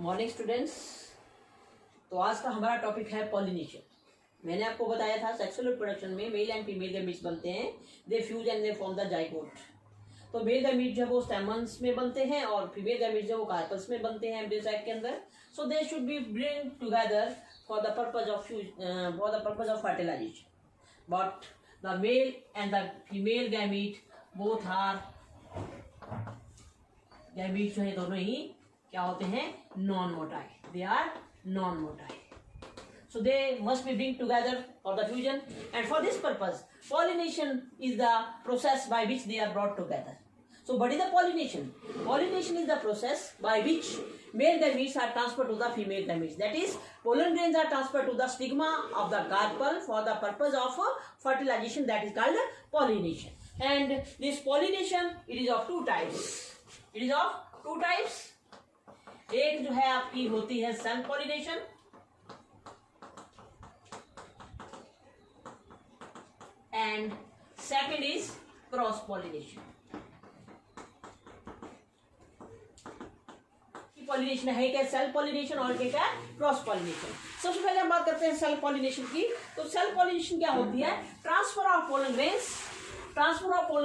Morning students. तो आज का हमारा टॉपिक है पॉलिनेशन। मैंने आपको बताया था सेक्सुअल रिप्रोडक्शन में मेल एंड फीमेल गैमीट्स बनते हैं, they fuse and they form the zygote. तो मेल गैमीट जो है वो स्टेमन्स में बनते हैं और फीमेल गैमीट जो है वो कार्पल्स में बनते हैं एम्ब्रियो सैक के अंदर। So they should be bring together for the purpose of fertilization. But the male and the female gamete both are gamete जो है दोनों ही क्या होते हैं, non motile. They are non motile, so they must be bring together for the fusion, and for this purpose pollination is the process by which they are brought together. So what is the pollination? Pollination is the process by which male gametes are transferred to the female gametes, that is pollen grains are transferred to the stigma of the carpel for the purpose of fertilization, that is called pollination. And this pollination, it is of two types. एक जो है आपकी होती है self pollination, and second is cross pollination. Pollination है क्या, self pollination, और क्या है क्रॉस पॉलिनेशन। सबसे पहले हम बात करते हैं सेल्फ पॉलिनेशन की। तो सेल्फ पॉलिनेशन क्या होती है? Transfer of pollen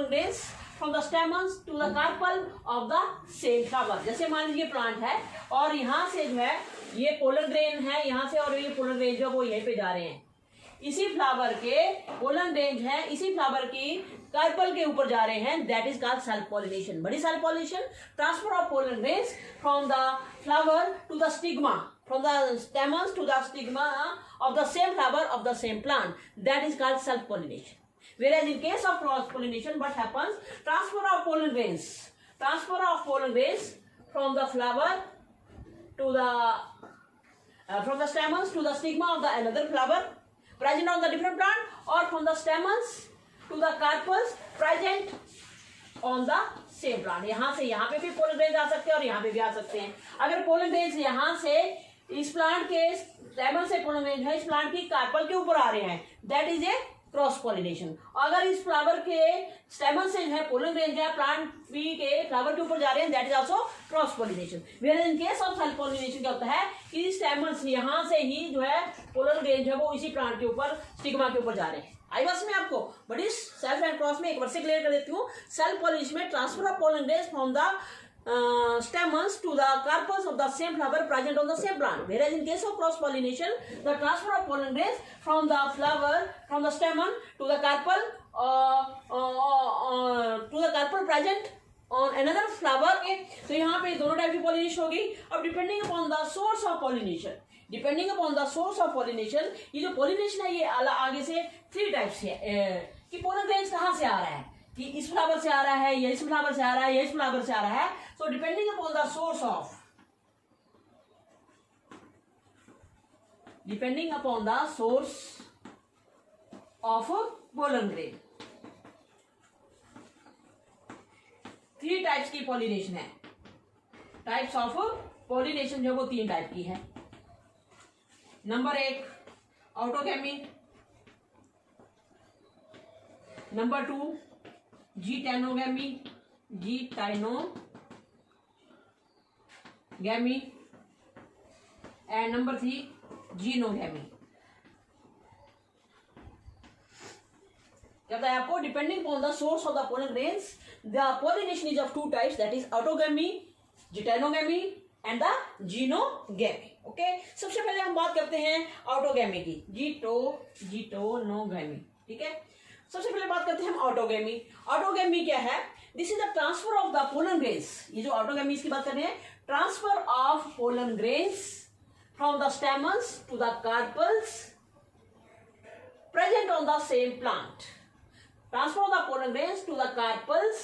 grains from the stamens to the carpel of the same flower. जैसे मान लीजिए प्लांट है और यहाँ से जो है ये पोलन ग्रेन है यहाँ से, और ये पोलन ग्रेन जो वो यहीं पे जा रहे हैं। इसी फ्लावर के पोलन ग्रेन है इसी फ्लावर की कार्पल के ऊपर जा रहे हैं, that is called self pollination. बड़ी self pollination, transfer of pollen grains from the flower to the stigma, from the stamens to the stigma of the same flower of the same plant, that is called self pollination. Whereas in case of cross pollination, what happens? Transfer of pollen grains from the flower to the from the stamens to the stigma of the another flower present on the different plant, or from the stamens to the carpels present on the same plant. यहाँ से यहाँ पे भी pollen grains आ सकते हैं और यहाँ पे भी आ सकते हैं। अगर pollen grains यहाँ से इस प्लांट के स्टेमन से pollen grains है इस प्लांट की कार्पल के ऊपर आ रहे हैं, that is A cross pollination. अगर इस फ्लावर के स्टेमन से जो है पोलन ग्रेन जो है प्लांट बी के फ्लावर के ऊपर जा रहे हैं, that is also cross pollination. Where in case of self pollination क्या होता है कि स्टेमन से यहाँ से ही जो है पोलन ग्रेन जो है वो इसी प्लांट के ऊपर स्टिग्मा के ऊपर जा रहे हैं। आई बस में आपको बड़ी सेल्फ एंड क्रॉस में एक बार से क्लियर कर देती हूँ। सेल्फ पॉलिनेशन में transfer of pollen grains from the stamens to the carpels of the same flower present on the same plant. Whereas in case of cross pollination, the transfer of pollen grains from the flower, from the stamen to the carpel present on another flower. Okay, तो यहाँ पे दोनों type की pollination होगी। अब depending upon the source of pollination, ये जो pollination है ये आगे से 3 टाइप्स है कि पोलन ग्रेन्स कहाँ से आ रहा है, कि इस फ्लावर से आ रहा है या इस फ्लावर से आ रहा है या इस फ्लावर से आ रहा है। So depending upon the source of pollen grain, 3 types की पॉलिनेशन है। टाइप्स ऑफ पॉलिनेशन जो वो 3 टाइप की है। Number 1 autogamy, number 2 geitonogamy and number 3 xenogamy. क्या बताया आपको? Depending on the source of the pollen grains the pollination is of 2 types, that is autogamy, geitonogamy and the xenogamy. Okay, सबसे पहले हम बात करते हैं ऑटोगैमी की, जीटोनोगैमी। ठीक है, सबसे पहले बात करते हैं हम ऑटोगैमी। ऑटोगैमी क्या है? This is the transfer of the pollen grains. ये जो ऑटोगैमी की बात कर रहे हैं, transfer of pollen grains from the stamens to the carpels present on the same plant. Transfer of the pollen grains to the carpels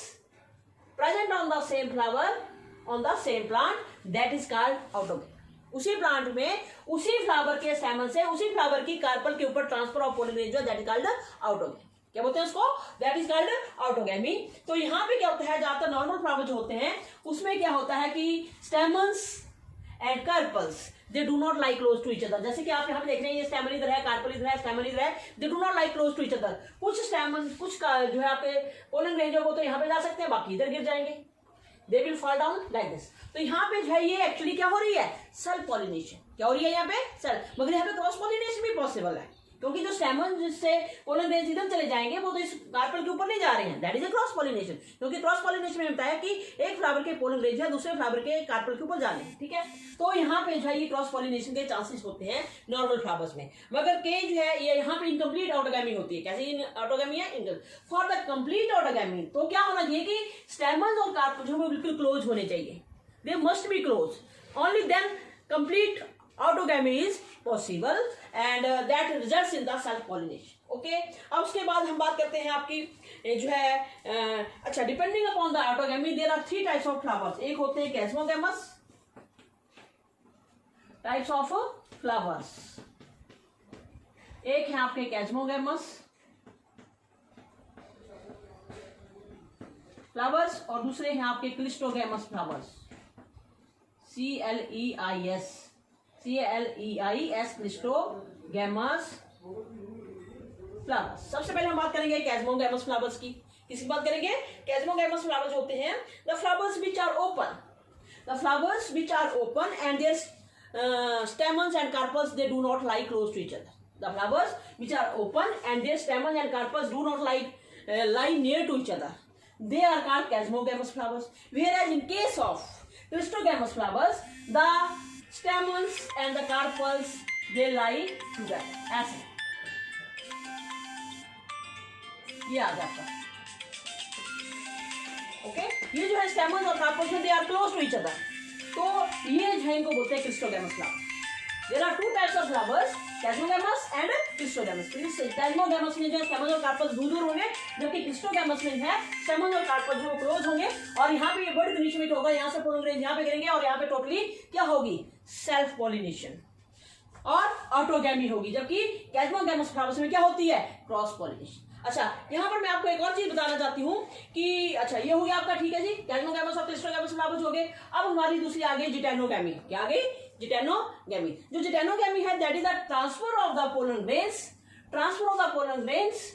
present on the same flower on the same plant, that is called autogamy. उसी plant में उसी flower के स्टेमन से उसी flower की carpel के ऊपर transfer of pollen grains जो दैट इज कॉल्ड ऑटोगैमी। क्या बोलते हैं उसको? That is called autogamy. तो यहाँ पे क्या होता है, ज्यादातर नॉर्मल फ्लावर जो होते हैं उसमें क्या होता है कि stamens and carpels they do not like close to each other. जैसे कि आप यहाँ पे देख रहे हैं ये स्टेमन इधर है, कार्पल इधर है, स्टेमन इधर है, they do not like close to each other. कुछ स्टेमन कुछ का जो है आपके पोलन ग्रेन जो तो यहाँ पे जा सकते हैं, बाकी इधर गिर जाएंगे। They will fall down like this. तो यहाँ पे जो है ये एक्चुअली क्या हो रही है, सेल्फ पॉलिनेशन। क्या हो रही है यहाँ पे, सेल्फ। मगर यहाँ पे क्रॉस पॉलिनेशन भी पॉसिबल है, क्योंकि जो स्टेमन जिससे पोलन ग्रेन्स इधर चले जाएंगे वो तो इस कार्पल के ऊपर नहीं जा रहे हैं, that is A cross pollination. क्योंकि क्रॉस पॉलिनेशन में बताया कि एक फ्लावर के पोलन ग्रेन्स है दूसरे फ्लावर के कार्पल के ऊपर जा रहे हैं, ठीक है। तो यहाँ पे जो है ये क्रॉस पॉलिनेशन के चांसेस होते हैं नॉर्मल फ्लावर्स में। मगर के जो है ये यहाँ पे इनकम्प्लीट ऑटोगैमी होती है। कैसे ऑटोगैमी है, फॉर द कंप्लीट ऑटोगैमी तो क्या होना चाहिए कि स्टेमन और कार्पल जो है बिल्कुल क्लोज होने चाहिए, they must be close, only then complete autogamy is possible and that results in the self pollination। Okay, अब उसके बाद हम बात करते हैं आपकी जो है अच्छा, depending upon the autogamy there are 3 types of flowers. एक होते हैं कैस्मोगैमस टाइप्स ऑफ फ्लावर्स, एक है आपके कैस्मोगैमस फ्लावर्स और दूसरे हैं आपके cleistogamous flowers, CLEIS cleistogamous flowers. सबसे पहले हम बात करेंगे कैस्मोगैमस फ्लावर्स की। किसकी बात करेंगे, कैस्मोगैमस फ्लावर्स होते हैं the flowers which are open, the flowers which are open and their stamens and carpels they do not lie close to each other। the flowers which are open and their stamens and carpels do not lie near to each other, they are called कैस्मोगैमस flowers। whereas in case of cleistogamous flowers the stamens and the carpels they lie together, ऐसे। ये आ जाता है, okay. ये जो है stamens और carpels में they are close to each other, तो ये जो है इनको बोलते हैं cleistogamous flower. There are 2 types of flowers, chasmogamous and cleistogamous. Chasmogamous में जो है स्टेमन्स और कार्पल्स दूर दूर होंगे, जबकि क्लिस्टोगैमस में है स्टेमन्स और कार्पल्स जो क्लोज होंगे। और यहाँ पे ये बड़ी फिनिशमेंट होगा, यहाँ से पोलन ग्रेन्स यहाँ पे करेंगे और यहाँ पे टोटली क्या होगी, सेल्फ पॉलिनेशन और ऑटोगैमी होगी। जबकि कैस्मोगैमस फ्लावर्स में क्या होती है, क्रॉस पॉलिनेशन। अच्छा, यहाँ पर मैं आपको एक और चीज बताना चाहती हूँ कि अच्छा ये हो गया आपका, ठीक है जी, कैस्मोगैमस और क्लिस्टोगैमस फ्लावर्स हो गए। अब हमारी दूसरी आ गई जिटेनोगैमी। क्या आ गई, जिटेनोगैमी। जो जिटेनोगैमी है that is the transfer of the pollen grains, transfer of the pollen grains.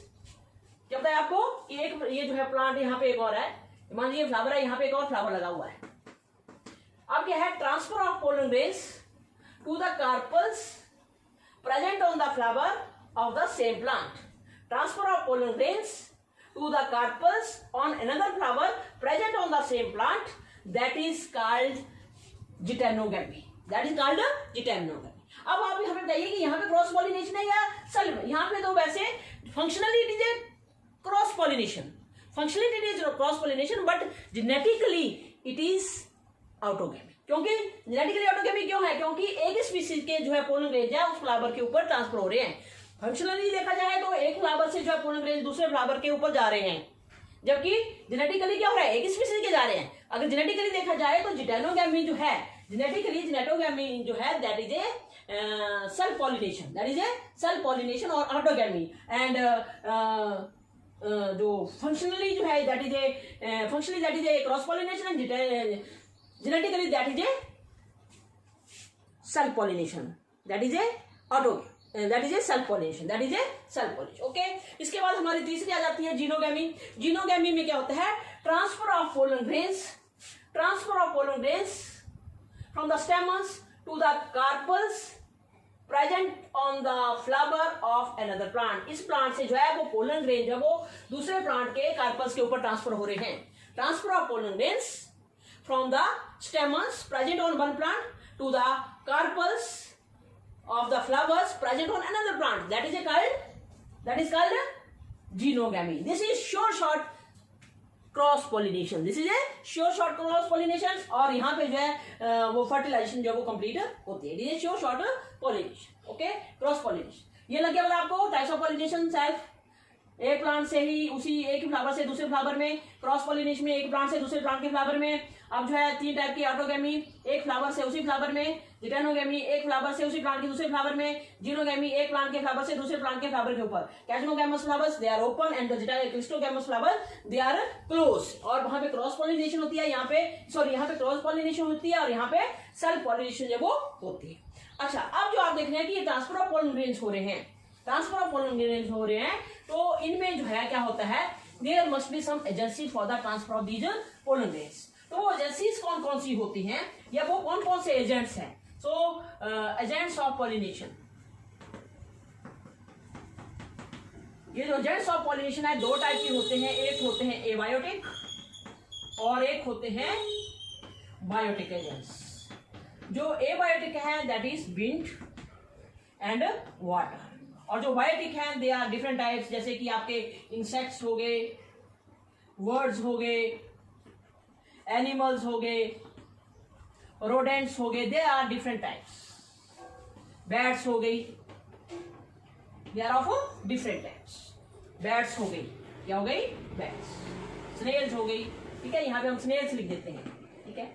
क्या बताया आपको, एक ये जो है प्लांट यहाँ पे एक और है, मान लीजिए फ्लावर है, यहाँ पे एक और फ्लावर लगा हुआ है। अब क्या है, transfer of pollen grains to the carpels present on the flower of the same plant, transfer of pollen grains to the carpels on another flower present on the same plant, that is called जिटेनोगैमी, that is called जिटेनोगैमी। अब आप हमें बताइए कि यहाँ पे cross pollination है या self. यहाँ पे तो वैसे functionally it is a cross pollination, functionally it is cross pollination, but genetically it is autogamy. क्योंकि जेनेटिकली ऑटोगैमी क्यों है, क्योंकि एक स्पीसीज के जो है पोलन ग्रेन्स है उस फ्लावर के ऊपर ट्रांसफर हो रहे हैं। फंक्शनली देखा जाए तो एक फ्लावर से जो है पोलन ग्रेन्स दूसरे फ्लावर के ऊपर जा रहे हैं, जबकि जेनेटिकली क्या हो रहा है, एक स्पीसीज के जा रहे हैं। अगर जेनेटिकली देखा जाए तो जिटेनोगैमी जो है, जेनेटिकली जेनेटोगैमी जो है that is A self pollination, that is A self pollination और ऑटोगैमी। एंड जो फंक्शनली जो है that is A functionally that is A cross pollination and genetically that is A self pollination, that is A auto, that is A self pollination, that is A self pollination. Okay, इसके बाद हमारी तीसरी आ जाती है xenogamy. Xenogamy में क्या होता है, transfer of pollen grains, transfer of pollen grains from the stamens to the carpels present on the flower of another plant. इस प्लांट से जो है वो पोलन ग्रेन जो है वो दूसरे प्लांट के कार्पल्स के ऊपर ट्रांसफर हो रहे हैं। Transfer of pollen grains from the stamens present on one plant to the carpels of the flowers present on another plant, that is called genogamy। this is sure short cross pollination, this is a sure short cross pollination। और यहाँ पे जो है वो fertilisation जो है वो complete होती है, this is sure short pollination। Okay, cross pollination ये लग गया बोला आपको। टाइप्स ऑफ पॉलिनेशन, सेल्फ, एक प्लांट से ही उसी एक फ्लावर से दूसरे फ्लावर में, क्रॉस पॉलिनेशन में एक प्लांट से दूसरे प्लांट के फ्लावर में। अब जो है 3 टाइप की ऑटोगैमी, एक फ्लावर से उसी फ्लावर में, जिटेनोगैमी एक फ्लावर से उसी प्लांट के दूसरे फ्लावर में, जीनोगैमी एक प्लांट के फ्लावर से दूसरे प्लांट के फ्लावर के ऊपर। Chasmogamous flowers they are open and the cleistogamous flower they are close. और वहां पे क्रॉस पॉलिनेशन होती है, यहाँ पे सॉरी यहाँ पे क्रॉस पॉलिनेशन होती है और यहाँ पे सेल्फ पॉलिनेशन जो वो होती है। अच्छा, अब जो आप देख रहे हैं कि ये ट्रांसफर ऑफ पोलन ग्रेन्स हो रहे हैं, ट्रांसफर ऑफ पोलन ग्रेन्स हो रहे हैं, तो इनमें जो है क्या होता है, there must be some agency for the transfer of these pollen grains. तो वो एजेंसीज कौन कौन सी होती हैं या वो कौन कौन से एजेंट्स हैं? सो एजेंट्स ऑफ पॉलिनेशन, ये जो एजेंट्स ऑफ पॉलिनेशन है दो टाइप के होते हैं, एक होते हैं एबायोटिक और एक होते हैं बायोटिक एजेंट्स। जो एबायोटिक है that is wind and water, और जो बायोटिक हैं दे आर डिफरेंट टाइप्स, जैसे कि आपके इंसेक्ट्स हो गए, वर्ड्स हो गए, एनिमल्स हो गए, रोडेंट्स हो गए, they are different types. Bats हो गई, they are of different types. Bats हो गई, क्या हो गई? बैट्स। स्नेल्स हो गई, ठीक है, यहाँ पे हम स्नेल्स लिख देते हैं, ठीक है।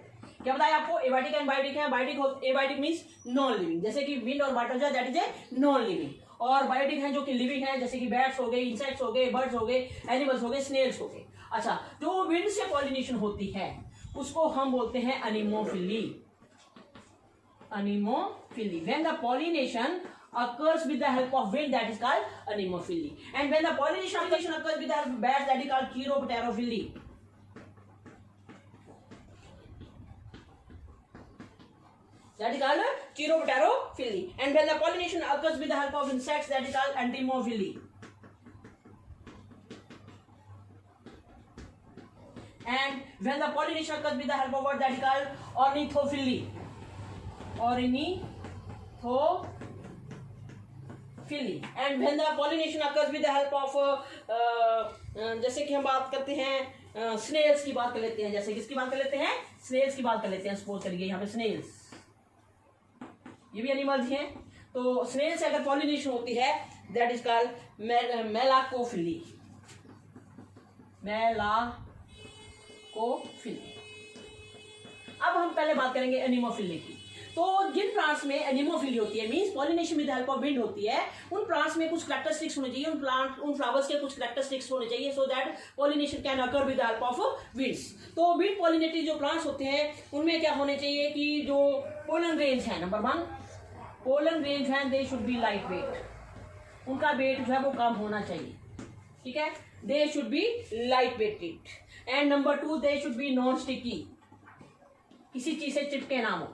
क्या बताया आपको? एबायोटिक एंड बायोटिक है। Biotic abiotic means non living, जैसे कि विंड और वाटर जो that is a non living, और बायोटिक है जो कि लिविंग है, जैसे कि बैट्स हो गए, इंसेक्ट्स हो गए, बर्ड्स हो गए, एनिमल्स हो गए, स्नेल्स हो गए। अच्छा, जो विंड से पॉलिनेशन होती है उसको हम बोलते हैं अनीमोफिली। Anemophily. When the pollination occurs with the help of wind, that is called anemophily. And when the pollination occurs with the help of bats, that is called chiropterophily. That is called chiropterophily. And when the pollination occurs with the help of insects, that is called entomophily. And when the pollination occurs with the help of what, that is called ornithophily. Ornithophily. And when the pollination occurs with the help of जैसे कि हम बात करते हैं Snell's की बात कर लेते हैं, जैसे किसकी बात कर लेते हैं? स्नेल्स की बात कर लेते हैं। सपोज करिए यहाँ पे स्नेल्स, ये भी एनिमल्स हैं, तो स्नेल से अगर पॉलिनेशन होती है दैट इज कॉल्ड मेलाकोफिली। मेलाकोफिली। अब हम पहले बात करेंगे एनिमोफिली की। तो जिन प्लांट्स में एनिमोफिली होती है means pollination with help of wind होती है, उन प्लांट्स में कुछ कैरेक्टरिस्टिक्स होने चाहिए, उन फ्लावर्स के कुछ कैरेक्टरिस्टिक्स होने चाहिए so that pollination can occur with help of winds. तो विंड पॉलिनेटेड जो प्लांट्स होते हैं उनमें क्या होने चाहिए कि जो पोलन ग्रेन्स है, नंबर 1 पोलन ग्रेन्स हैं they should be light weight, उनका वेट जो है वो कम होना चाहिए, ठीक है, they should be light weighted. And number 2 they should be non sticky, किसी चीज से चिपके ना हो,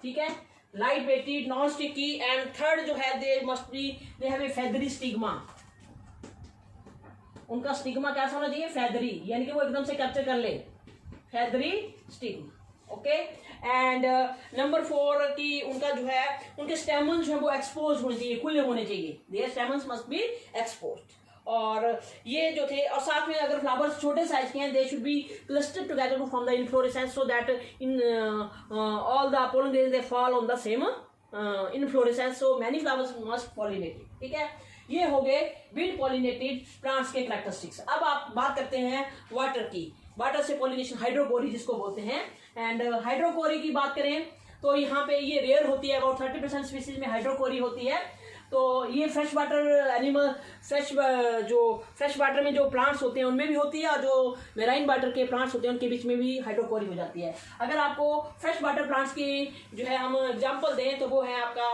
ठीक है, light weighted, non sticky. And third जो है they must be they have a feathery stigma, उनका स्टिग्मा कैसा होना चाहिए? फेदरी, यानी कि वो एकदम से कैप्चर कर ले, feathery stigma, okay. And number 4 की उनका जो है उनके स्टेमन्स जो है वो एक्सपोज होने चाहिए, खुले होने चाहिए, their stamens must be exposed. और ये जो थे, और साथ में अगर फ्लावर्स छोटे साइज के हैं they should be clustered together to form the inflorescence so that in all the pollen grains they fall on the same inflorescence, so many flowers must pollinated, ठीक है। ये हो गए विंड पॉलिनेटेड प्लांट्स के characteristics. अब आप बात करते हैं वाटर की। वाटर से पॉलिनेशन हाइड्रोकोरी जिसको बोलते हैं। एंड हाइड्रोकोरी की बात करें तो यहाँ पे ये रेयर होती है, अबाउट 30% स्पीसीज में हाइड्रोकोरी होती है। तो ये fresh water animal, fresh water में जो प्लांट्स होते हैं उनमें भी होती है, और जो मेराइन वाटर के प्लांट्स होते हैं उनके बीच में भी हाइड्रोकोरी हो जाती है। अगर आपको फ्रेश वाटर प्लांट्स की जो है हम एग्जांपल दें तो वो है आपका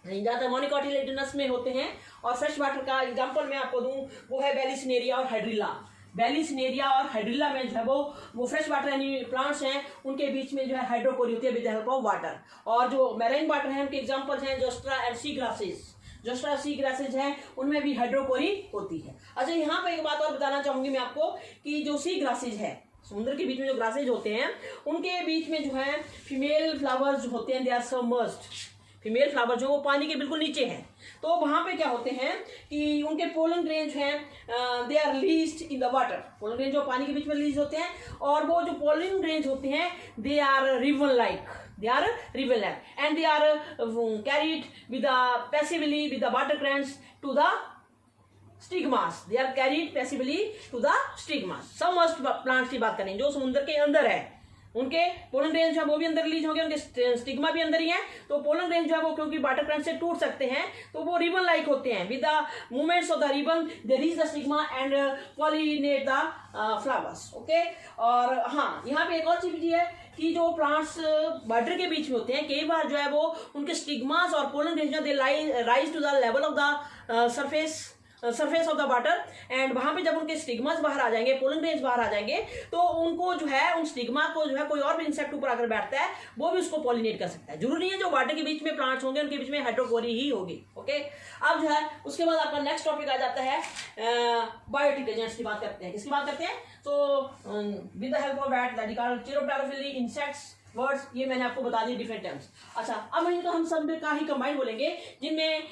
ज़्यादातर मोनिकोटिलेडोनस में होते हैं, और फ्रेश वाटर का एग्जांपल मैं आपको दूं वो है बेलिसिनेरिया और हाइड्रिला। बेलिसिनेरिया और हाइड्रिला में जो है वो फ्रेश वाटर यानी प्लांट्स हैं उनके बीच में जो है हाइड्रोकोरी होती है with the help of water. और जो मैरीन वाटर हैं उनके एग्जांपल्स हैं Zostera and sea grasses. Zostera sea grasses हैं उनमें भी हाइड्रोकोरी होती है। अच्छा, यहाँ पे एक बात और बताना चाहूंगी मैं आपको कि जो सी ग्रासेज है, समुद्र के बीच में जो ग्रासेज होते हैं उनके बीच में जो है फीमेल फ्लावर्स जो होते हैं they are submerged. Female flower जो वो पानी के बिल्कुल नीचे हैं, तो वहाँ पे क्या होते हैं कि उनके पोलन ग्रेन जो हैं they are released in the water. Pollen grain जो पानी के बीच में रिलीज होते हैं, और वो जो पोलन ग्रेन होते हैं they are ribbon like, and they are carried with the passively with the water currents to the stigmas. They are carried passively to the stigmas. Submerged plants की बात करें जो समुद्र के अंदर है, उनके पोलन ग्रेन जो है वो भी अंदर रिलीज हो गए, उनके स्टिग्मा भी अंदर ही है। तो पोलन ग्रेन जो है वो क्योंकि वाटर करंट से टूट सकते हैं तो वो रिबन लाइक होते हैं। With the movements of the ribbon they reach the stigma and pollinate the flowers, okay. और हाँ, यहाँ पे एक और चीज है कि जो प्लांट्स वाटर के बीच में होते हैं कई बार जो है वो उनके स्टिग्मास और पोलन ग्रेन जो they rise to the level of the surface surface of the water, and वहां पे जब उनके स्टिग्मास बाहर आ जाएंगे, पोलन ग्रेन्स बाहर आ जाएंगे, तो उनको जो है उन स्टिग्मा को जो है कोई और भी इंसेक्ट ऊपर आकर बैठता है, वो भी उसको पॉलिनेट कर सकता है। जरूरी नहीं है जो वाटर के बीच में प्लांट्स होंगे उनके बीच में हाइड्रोकोरी ही होगी। ओके, अब जो है उसके बाद आपका नेक्स्ट टॉपिक आ जाता है बायोटिक एजेंट्स की बात करते हैं। किसकी बात करते हैं? तो with the help of that chiropterophily, insects, words, ये मैंने आपको बता दिए डिफरेंट टर्म्स। अच्छा, अब इनको हम सब का ही कंबाइंड बोलेंगे, जिनमें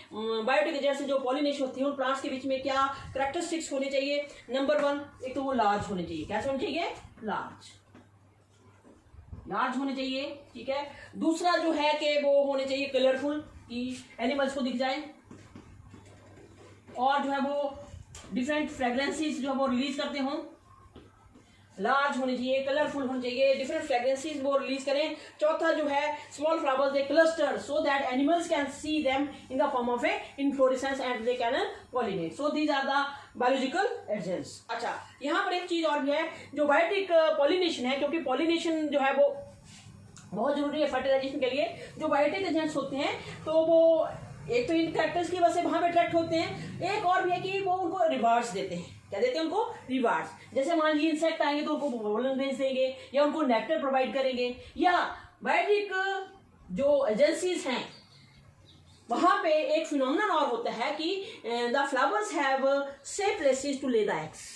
बायोटिक एजेंट्स जो पॉलिनेशन होती है उन प्लांट्स के बीच में क्या कैरेक्टरिस्टिक्स होने चाहिए। नंबर 1, एक तो वो लार्ज होने चाहिए। कैसे होने चाहिए? लार्ज होने चाहिए, ठीक है। दूसरा जो है कि वो होने चाहिए कलरफुल, कि एनिमल्स को दिख जाए, और जो है वो डिफरेंट फ्रेग्रेंसीज जो है वो रिलीज करते हों। लार्ज होने चाहिए, कलरफुल होने चाहिए, डिफरेंट फ्रेग्रेंसीज वो रिलीज करें। चौथा जो है small flowers they cluster so that animals can see them in the form of a inflorescence and they can pollinate. So these are the biological agents. अच्छा, यहाँ पर एक चीज और भी है जो बायोटिक पॉलिनेशन है, क्योंकि पॉलिनेशन जो है वो बहुत जरूरी है फर्टिलाइजेशन के लिए। जो बायोटिक एजेंट्स होते हैं तो वो एक तो इन कैरेक्टर्स की वजह से वहां पे अट्रैक्ट होते हैं, एक और भी है कि वो उनको रिवार्ड्स देते हैं। क्या देते हैं? उनको रिवार्ड्स। जैसे मान लीजिए इंसेक्ट आएंगे तो उनको पोलन ग्रेन्स देंगे, या उनको नेक्टर प्रोवाइड करेंगे, या बायोटिक जो एजेंसीज हैं वहां पे एक फिनोमेनन और होता है कि the flowers have safe places to lay the eggs.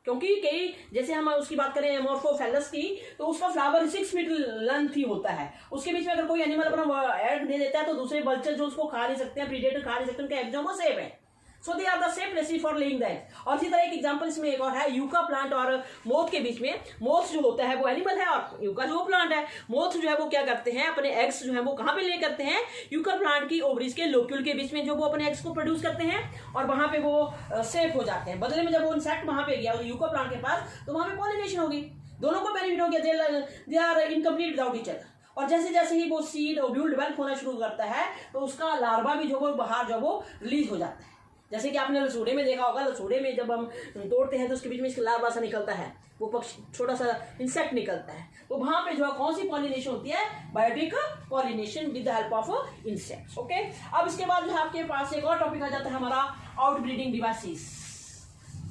क्योंकि कई, जैसे हम उसकी बात करें एमोर्फोफेलस की, तो उसका फ्लावर 6 फीट लेंथ ही होता है। उसके बीच में अगर कोई एनिमल अपना एग दे देता है तो दूसरे वल्चर जो उसको खा नहीं सकते हैं, प्रीडेटर खा नहीं सकते, उनके एग जो वो सेफ है। So they are the safe places for laying the eggs. और इसी तरह एक एग्जांपल इसमें एक और है, यूका प्लांट और मोथ के बीच में। मोथ जो होता है वो एनिमल है और यूका जो प्लांट है। मोथ जो है वो क्या करते हैं, अपने एग्स जो है वो कहाँ पे ले करते हैं? यूका प्लांट की ओवरीज के लोक्यूल के बीच में जो वो अपने एग्स को प्रोड्यूस करते हैं, और वहां पे वो सेफ हो जाते हैं। बदले में जब वो इंसेक्ट वहां पे गया यूका प्लांट के पास, तो वहां पे पॉलिनेशन होगी, दोनों को बेनिफिट हो गया। They are incomplete without each other. और जैसे जैसे ही वो सीड ओव्यूल डेवलप होना शुरू करता है तो उसका लार्वा भी जो वो बाहर जो वो रिलीज हो जाता है। जैसे कि आपने लसूड़े में देखा होगा, लसूड़े में जब हम तोड़ते हैं तो उसके बीच में इसका लार्वा सा निकलता है, वो पक्षी छोटा सा इंसेक्ट निकलता है। तो वहां पे जो है कौन सी पॉलिनेशन होती है? Biotic pollination with the help of insects. Okay, अब इसके बाद जो है आपके पास एक और टॉपिक आ जाता है हमारा आउटब्रीडिंग डिवाइसेस।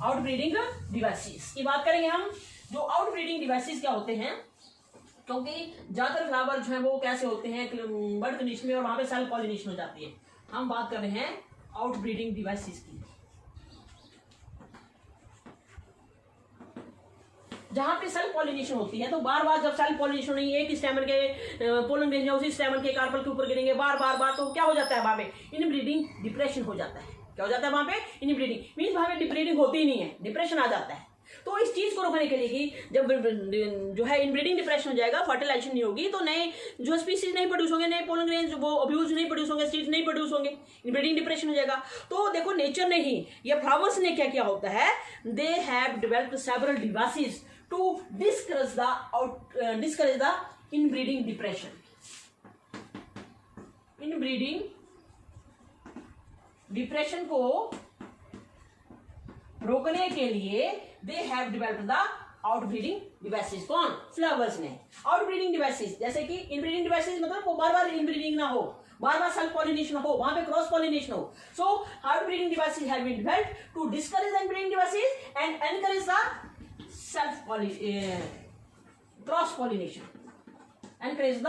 आउटब्रीडिंग डिवाइसेस की बात करेंगे हम। जो आउटब्रीडिंग डिवाइसेस क्या होते हैं, क्योंकि ज्यादातर फ्लावर जो है वो कैसे होते हैं, बर्ड कंडीशन में, और वहां पे सेल्फ पॉलिनेशन हो जाती है। हम बात कर रहे हैं आउटब्रीडिंग डिवाइसेस की, जहां पे सेल्फ पॉलिनेशन होती है। तो बार बार जब सेल्फ पॉलिनेशन नहीं, एक स्टेमन के पोलन ग्रेन उसी स्टेमन के कार्पल के ऊपर गिरेंगे बार बार, तो क्या हो जाता है? वहां पे इनब्रीडिंग डिप्रेशन हो जाता है। क्या हो जाता है वहां पे? इनब्रीडिंग मीन्स वहां पे ब्रीडिंग होती ही नहीं है, डिप्रेशन आ जाता है। तो इस चीज को रोकने के लिए कि जब जो है इनब्रीडिंग डिप्रेशन हो जाएगा, फर्टिलाइजेशन नहीं होगी, तो नए जो स्पीसीज नहीं प्रोड्यूस होंगे, नए पोलन ग्रेन्स वो अब्यूज नहीं प्रोड्यूस होंगे, सीड्स नहीं प्रोड्यूस होंगे, इनब्रीडिंग डिप्रेशन हो जाएगा। तो देखो नेचर ने ही, ये फ्लावर्स ने क्या किया होता है, they have developed several devices to discourage the inbreeding depression. Inbreeding depression को रोकने के लिए they have developed the outbreeding devices. कौन? फ्लावर्स ने। आउटब्रीडिंग डिवाइसेस जैसे कि इनब्रीडिंग डिवाइसेस मतलब वो बार बार इनब्रीडिंग ना हो, बार बार सेल्फ पॉलिनेशन हो, वहां पे क्रॉस पॉलिनेशन हो। So outbreeding devices have been developed to discourage the inbreeding devices and encourage the self cross pollination, encourage the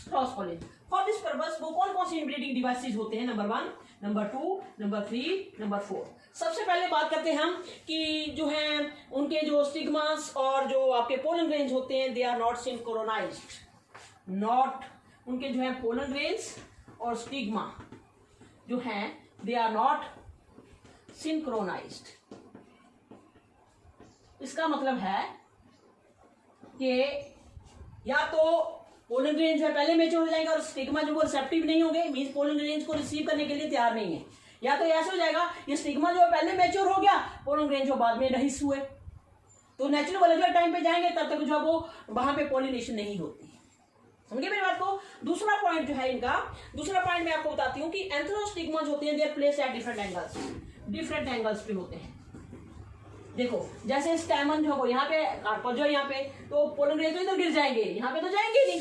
cross pollination. For this purpose वो कौन कौन से इनब्रीडिंग डिवाइसेस होते हैं? Number 1, number 2, number 3, number 4। सबसे पहले बात करते हैं हम कि जो है उनके जो स्टिग्मास और जो आपके पोलन ग्रेन्स होते हैं, they are not synchronized. Not उनके जो है पोलन ग्रेन्स और स्टिग्मा जो हैं दे आर नॉट सिंक्रोनाइज्ड। इसका मतलब है कि या तो पोलन ग्रेन जो है पहले मैच्योर हो जाएगा और स्टिग्मा जो वो रिसेप्टिव नहीं होंगे, मींस पोलन ग्रेन्स को रिसीव करने के लिए तैयार नहीं है। या तो ऐसा हो जाएगा ये स्टिग्मा जो है पहले मैच्योर हो गया, पोलन ग्रेन जो बाद में रहिस हुए, तो नेचुरल अलग अलग टाइम पे जाएंगे, तब तक जो है वो वहां पे पॉलिनेशन नहीं होती। समझिए मेरी बात को। दूसरा पॉइंट जो है इनका, दूसरा पॉइंट मैं आपको बताती हूँ कि एंथ्रोस्टिग्मा जो होते हैं their place at different angles पे होते हैं। देखो जैसे स्टैमन जो है यहाँ पे, कार्पल जो है यहाँ पे, तो पोलन ग्रेन तो इधर गिर जाएंगे, यहाँ पे तो जाएंगे नहीं,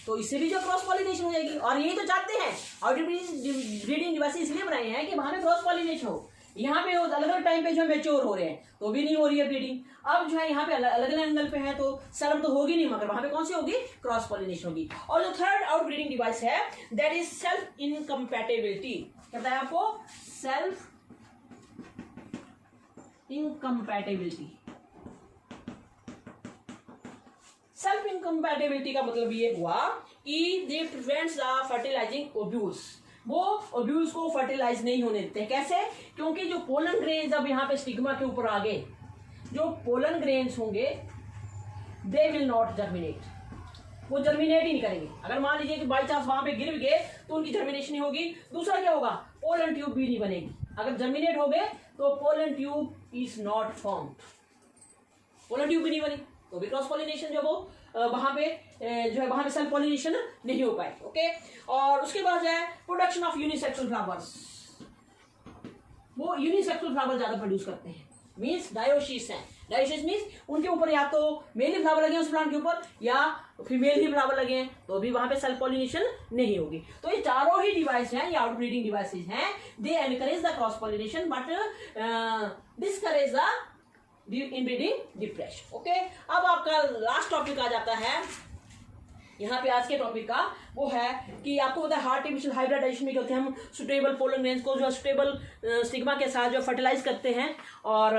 तो इससे भी जो क्रॉस पॉलिनेशन हो जाएगी। और यही तो चाहते हैं, आउटब्रीडिंग डिवाइसेस इसलिए बनाए हैं कि वहां पे क्रॉस पॉलिनेशन हो, यहाँ पे अलग अलग टाइम पे जो है मेच्योर हो रहे हैं तो भी नहीं हो रही है ब्रीडिंग। अब जो है यहाँ पे अलग अलग एंगल पे है तो सेल्फ तो होगी नहीं, मगर वहां पे कौन सी होगी, क्रॉस पॉलिनेशन होगी। और जो थर्ड आउट ब्रीडिंग डिवाइस है दैट इज सेल्फ इनकम्पैटिबिलिटी। कहता है आपको सेल्फ इनकम्पैटिबिलिटी। सेल्फ इनकम्पैटिबिलिटी का मतलब ये हुआ कि दे प्रिवेंट्स द फर्टिलाइजिंग ओव्यूल्स, वो ओव्यूल्स को फर्टिलाइज नहीं होने देते। कैसे? क्योंकि जो पोलन ग्रेन्स अब यहाँ पे स्टिग्मा के ऊपर आ गए, जो पोलन ग्रेन्स होंगे दे विल नॉट जर्मिनेट, वो जर्मिनेट ही नहीं करेंगे। अगर मान लीजिए कि बाई चांस वहां पे गिर गए तो उनकी जर्मिनेशन नहीं होगी। दूसरा क्या होगा, पोलन ट्यूब भी नहीं बनेगी। अगर जर्मिनेट हो गए तो pollen tube is not formed, pollen tube भी नहीं बनी तो भी क्रॉस पॉलिनेशन जो वो वहां पे जो है वहां पे सेल्फ पॉलिनेशन नहीं हो पाए। ओके, और उसके बाद जो है प्रोडक्शन ऑफ यूनिसेक्सुअल फ्लावर्स, वो यूनिसेक्सुअल फ्लावर ज्यादा प्रोड्यूस करते हैं, मीन्स डायोसिस है। डायोसिस मीन्स उनके ऊपर या तो मेल ही फ्लावर लगे उस प्लांट के ऊपर या फीमेल ही फ्लावर लगे हैं तो भी वहां पे सेल्फ पॉलिनेशन नहीं होगी। तो ये चारों ही डिवाइस हैं, ये आउट ब्रीडिंग डिवाइसेज हैं। They encourage the cross pollination but discourage the inbreeding depression. Okay, अब आपका लास्ट टॉपिक आ जाता है यहाँ पे आज के टॉपिक का, वो है कि आपको पता है आर्टिफिशियल हाइब्रिडाइजेशन में होते हैं, हम सुटेबल पोलन ग्रेन्स को जो सुटेबल स्टिग्मा के साथ जो फर्टिलाइज करते हैं और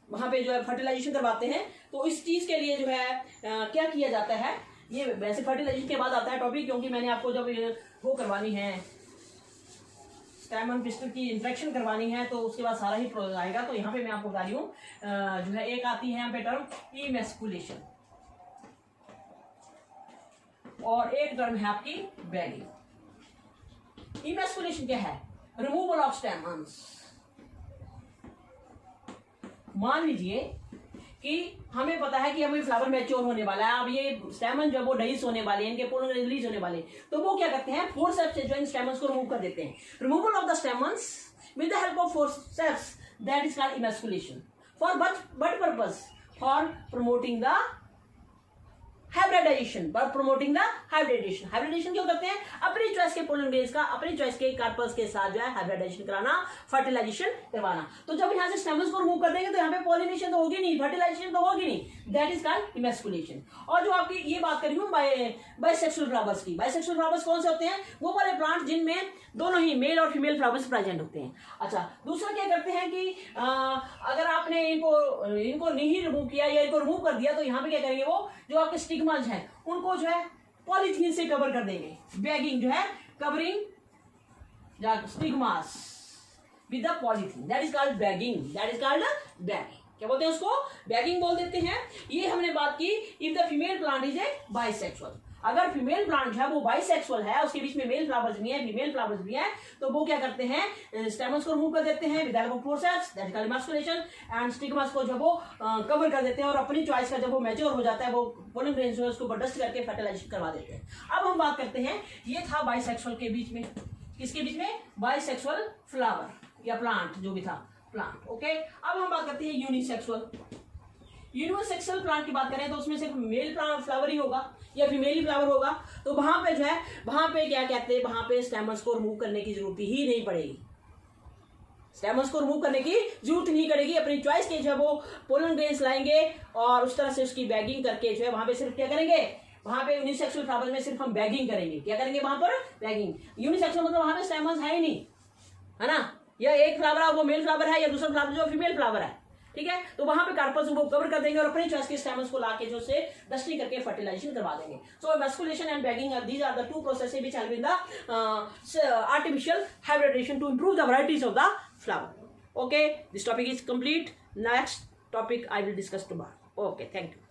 वहाँ पे जो है फर्टिलाइजेशन करवाते हैं। तो इस चीज़ के लिए जो है क्या किया जाता है, ये वैसे फर्टिलाइजेशन के बाद आता है टॉपिक, क्योंकि मैंने आपको जब वो करवानी है स्टैमन पिस्टल की इंफेक्शन करवानी है तो उसके बाद सारा ही प्रोसेस आएगा। तो यहाँ पे मैं आपको बता रही हूँ जो है एक आती है यहाँ पे टर्म इमेस्कुलेशन और एक टर्म है आपकी बैगिंग। इमेस्कुलेशन क्या है, रिमूवल ऑफ स्टैमन्स। मान लीजिए कि हमें पता है कि हमें फ्लावर मैच्योर होने वाला है, अब ये स्टैमन जो है वो डहीस होने वाले हैं, इनके पोलन रिलीज होने वाले हैं, तो वो क्या करते हैं, फोर्सेप्स से जो इन स्टैमन्स को रिमूव कर देते हैं। Removal of the stamens with the help of forceps that is called emasculation for but purpose for promoting the hybridization, पर प्रमोटिंग द हाइब्रिडाइजेशन। हाइब्रिडाइजेशन क्यों करते हैं, अपनी चॉइस के पोलन ग्रेन्स का अपनी चॉइस के कार्पल्स के साथ जो है हाइब्रिडाइजेशन कराना, फर्टिलाइजेशन करवाना। तो जब यहाँ से स्टेमन्स को रिमूव कर देंगे तो यहाँ पे पॉलिनेशन तो होगी नहीं, फर्टिलाइजेशन तो होगी नहीं, दैट इज कॉल्ड इमेस्कुलेशन। और जो आपकी ये बात करी हूँ बाइसेक्सुअल फ्लावर्स की, बाइसेक्सुअल फ्लावर्स कौन से होते हैं, वो वाले प्लांट जिनमें दोनों ही मेल और फीमेल फ्लावर्स प्रेजेंट होते हैं। अच्छा, दूसरा क्या करते हैं कि अगर आपने इनको नहीं रिमूव किया या इनको रिमूव कर दिया तो यहाँ पे क्या करेंगे, वो जो आपके स्टिग्मास हैं उनको जो है पॉलीथीन से कवर कर देंगे। बैगिंग जो है covering stigmas with the polythene, that is called bagging, that is called bagging. क्या बोलते हैं उसको, बैगिंग बोल देते हैं। ये हमने बात की if the female plant is a bisexual. अगर फीमेल प्लांट जो है वो बाइसेक्सुअल है, उसके बीच में मेल फ्लावर्स भी है फीमेल फ्लावर्स भी है, तो वो क्या करते हैं, स्टेमन्स को रिमूव कर देते हैं with help of forceps that is called emasculation and stigmas को जब वो कवर कर देते हैं और अपनी चॉइस का जब वो मैच्योर हो जाता है वो पोलन ग्रेन्स जो है उसको डस्ट करके फर्टिलाइजेशन करवा देते हैं। अब हम बात करते हैं, ये था बाइसेक्सुअल के बीच में, किसके बीच में, बाइसेक्सुअल फ्लावर या प्लांट जो भी था प्लांट। ओके, अब हम बात करते हैं यूनिसेक्सुअल। यूनिसेक्सुअल प्लांट की बात करें तो उसमें सिर्फ मेल प्लांट फ्लावर ही होगा या फीमेल ही फ्लावर होगा। तो वहां पे जो है, वहां पे क्या कहते हैं, वहां पे स्टेमन्स को रिमूव करने की जरूरत ही नहीं पड़ेगी, स्टेमन्स को रिमूव करने की जरूरत नहीं पड़ेगी। अपनी चॉइस के जो है वो पोलन ग्रेन्स लाएंगे और उस तरह से उसकी बैगिंग करके जो है वहां पे सिर्फ क्या करेंगे, वहां पे यूनिसेक्सुअल फ्लावर में सिर्फ हम बैगिंग करेंगे। क्या करेंगे वहां पर, बैगिंग। यूनिसेक्सुअल मतलब वहां पे स्टेमन्स है ही नहीं, है ना, या एक फ्लावर है वो मेल फ्लावर है या दूसरा फ्लावर जो फीमेल फ्लावर है, ठीक है। तो वहां पे कार्पल्स को कवर कर देंगे और अपनी चॉइस के स्टेमन्स को लाके जो से डस्टिंग करके फर्टिलाइजेशन करवा देंगे। So emasculation and bagging these are the two processes which help in the artificial hybridisation to improve the varieties of the flower. Okay, this topic is complete. Next topic I will discuss tomorrow. Okay, thank you.